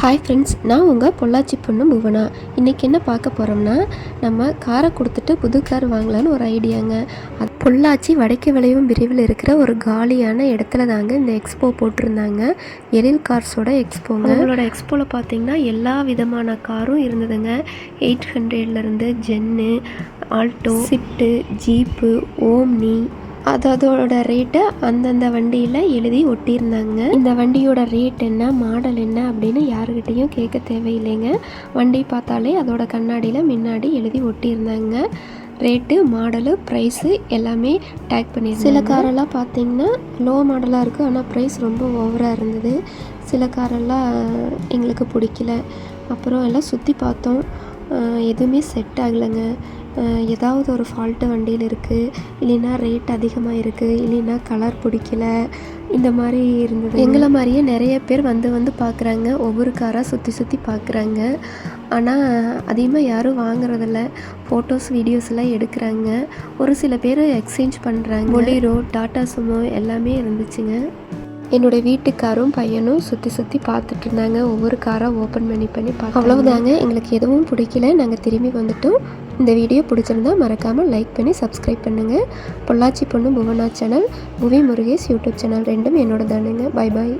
Hi friends, நான் உங்கள் பொள்ளாச்சி பொண்ணு புவனா. இன்றைக்கி என்ன பார்க்க போகிறோம்னா, நம்ம காரை கொடுத்துட்டு புது கார் வாங்கலான்னு ஒரு ஐடியாங்க. அது பொள்ளாச்சி வடக்கு விளைவும் பிரிவில் இருக்கிற ஒரு காலியான இடத்துல தாங்க இந்த எக்ஸ்போ போட்டிருந்தாங்க. எழில் கார்ஸோட எக்ஸ்போங்க. அவங்களோட எக்ஸ்போவில் பார்த்தீங்கன்னா எல்லா விதமான காரும் இருந்ததுங்க. 800லேருந்து Zen, Alto, Swift, jeep, Omni, அதோட ரேட்டை அந்தந்த வண்டியில் எழுதி ஒட்டியிருந்தாங்க. இந்த வண்டியோட ரேட் என்ன, மாடல் என்ன அப்படின்னு யாருக்கிட்டையும் கேட்க தேவையில்லைங்க. வண்டி பார்த்தாலே அதோட கண்ணாடியில் முன்னாடி எழுதி ஒட்டியிருந்தாங்க. ரேட்டு, மாடலு, ப்ரைஸு எல்லாமே டேக் பண்ணியிருந்தாங்க. சில காரெல்லாம் பார்த்திங்கன்னா லோ மாடலாக இருக்குது, ஆனால் ப்ரைஸ் ரொம்ப ஓவராக இருந்தது. சில காரெல்லாம் எங்களுக்கு பிடிக்கல. அப்புறம் எல்லாம் சுற்றி பார்த்தோம், எதுவுமே செட் ஆகலைங்க. ஏதாவது ஒரு ஃபால்ட்டு வண்டியில் இருக்குது, இல்லைன்னா ரேட் அதிகமாக இருக்குது, இல்லைன்னா கலர் பிடிக்கல, இந்த மாதிரி இருந்தது. எங்களை மாதிரியே நிறைய பேர் வந்து பார்க்குறாங்க, ஒவ்வொரு காராக சுற்றி பார்க்குறாங்க. ஆனால் அதிகமாக யாரும் வாங்குறதில்ல. ஃபோட்டோஸ், வீடியோஸ்லாம் எடுக்கிறாங்க. ஒரு சில பேர் எக்ஸ்சேஞ்ச் பண்ணுறாங்க. பொலீரோ, டாடா சுமோ எல்லாமே இருந்துச்சுங்க. என்னோடய வீட்டுக்காரும் பையனும் சுற்றி பார்த்துட்டு இருந்தாங்க. ஒவ்வொரு காராக ஓப்பன் பண்ணி பார்த்து. அவ்வளவுதாங்க, எங்களுக்கு எதுவும் பிடிக்கல, நாங்கள் திரும்பி வந்துட்டோம். இந்த வீடியோ பிடிச்சிருந்தா மறக்காமல் லைக் பண்ணி சப்ஸ்கிரைப் பண்ணுங்கள். பொள்ளாச்சி பொண்ணு புவனா சேனல், புவி முருகேஷ் யூடியூப் சேனல் ரெண்டும் என்னோட தானுங்க. பாய்.